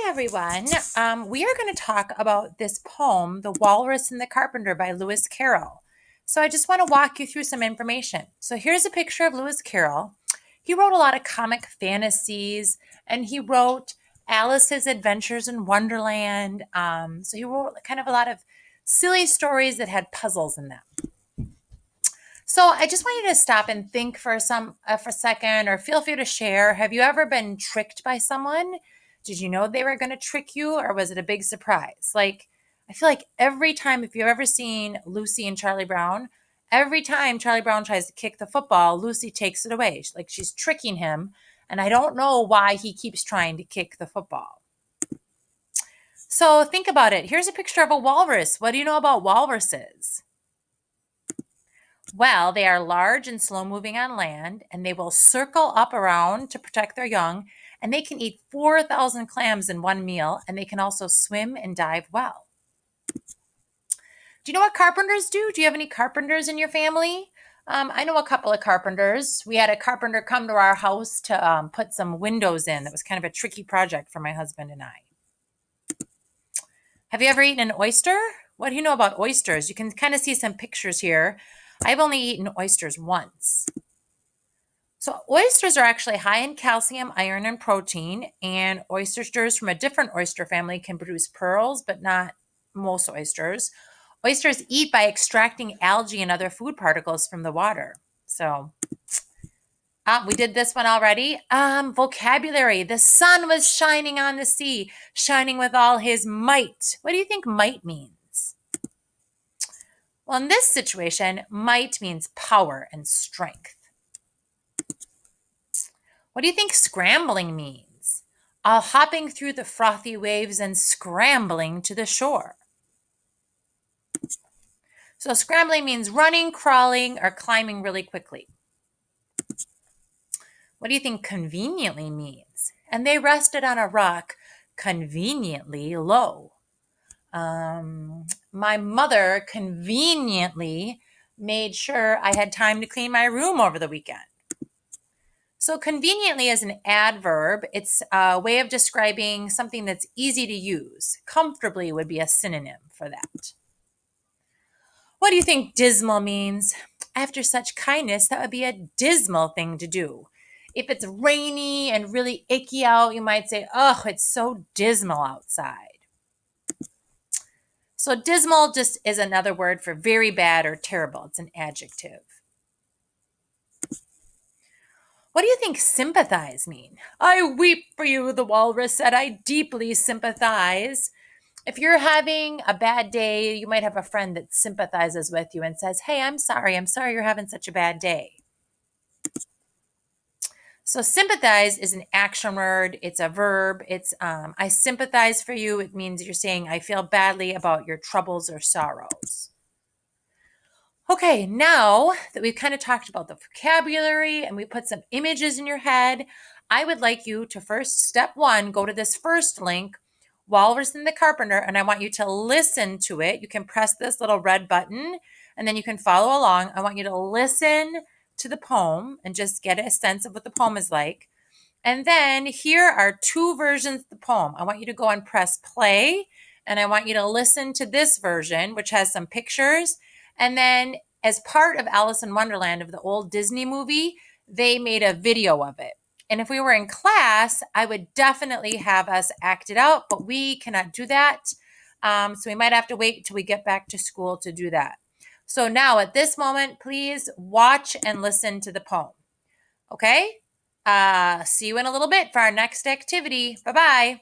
Hi, everyone. We are going to talk about this poem, The Walrus and the Carpenter by Lewis Carroll. So I just want to walk you through some information. So here's a picture of Lewis Carroll. He wrote a lot of comic fantasies and he wrote Alice's Adventures in Wonderland. So he wrote kind of a lot of silly stories that had puzzles in them. So I just want you to stop and think for a second, or feel free to share. Have you ever been tricked by someone? Did you know they were going to trick you, or was it a big surprise? Like, I feel like every time, if you've ever seen Lucy and Charlie Brown, every time Charlie Brown tries to kick the football, Lucy takes it away. Like she's tricking him, and I don't know why he keeps trying to kick the football. So think about it. Here's a picture of a walrus. What do you know about walruses? Well, they are large and slow moving on land, and they will circle up around to protect their young, and they can eat 4,000 clams in one meal, and they can also swim and dive well. Do you know what carpenters do? Do you have any carpenters in your family? I know a couple of carpenters. We had a carpenter come to our house to put some windows in. That was kind of a tricky project for my husband and I. Have you ever eaten an oyster? What do you know about oysters? You can kind of see some pictures here. I've only eaten oysters once. So oysters are actually high in calcium, iron, and protein, and oysters from a different oyster family can produce pearls, but not most oysters. Oysters eat by extracting algae and other food particles from the water. So we did this one already. Vocabulary. The sun was shining on the sea, shining with all his might. What do you think might means? Well, in this situation, might means power and strength. What do you think scrambling means? All hopping through the frothy waves and scrambling to the shore. So scrambling means running, crawling, or climbing really quickly. What do you think conveniently means? And they rested on a rock conveniently low. My mother conveniently made sure I had time to clean my room over the weekend. So conveniently is an adverb. It's a way of describing something that's easy to use. Comfortably would be a synonym for that. What do you think dismal means? After such kindness, that would be a dismal thing to do. If it's rainy and really icky out, you might say, oh, it's so dismal outside. So dismal just is another word for very bad or terrible. It's an adjective. What do you think sympathize mean? I weep for you, the walrus said. I deeply sympathize. If you're having a bad day, you might have a friend that sympathizes with you and says, hey, I'm sorry you're having such a bad day. So sympathize is an action word. It's a verb. It's I sympathize for you. It means you're saying I feel badly about your troubles or sorrows. Okay, now that we've kind of talked about the vocabulary and we put some images in your head, I would like you to first, step one, go to this first link, Walrus and the Carpenter, and I want you to listen to it. You can press this little red button and then you can follow along. I want you to listen to the poem and just get a sense of what the poem is like. And then here are two versions of the poem. I want you to go and press play, and I want you to listen to this version, which has some pictures. And then as part of Alice in Wonderland, of the old Disney movie, they made a video of it. And if we were in class, I would definitely have us act it out, but we cannot do that. So we might have to wait till we get back to school to do that. So now at this moment, please watch and listen to the poem. Okay? See you in a little bit for our next activity. Bye-bye.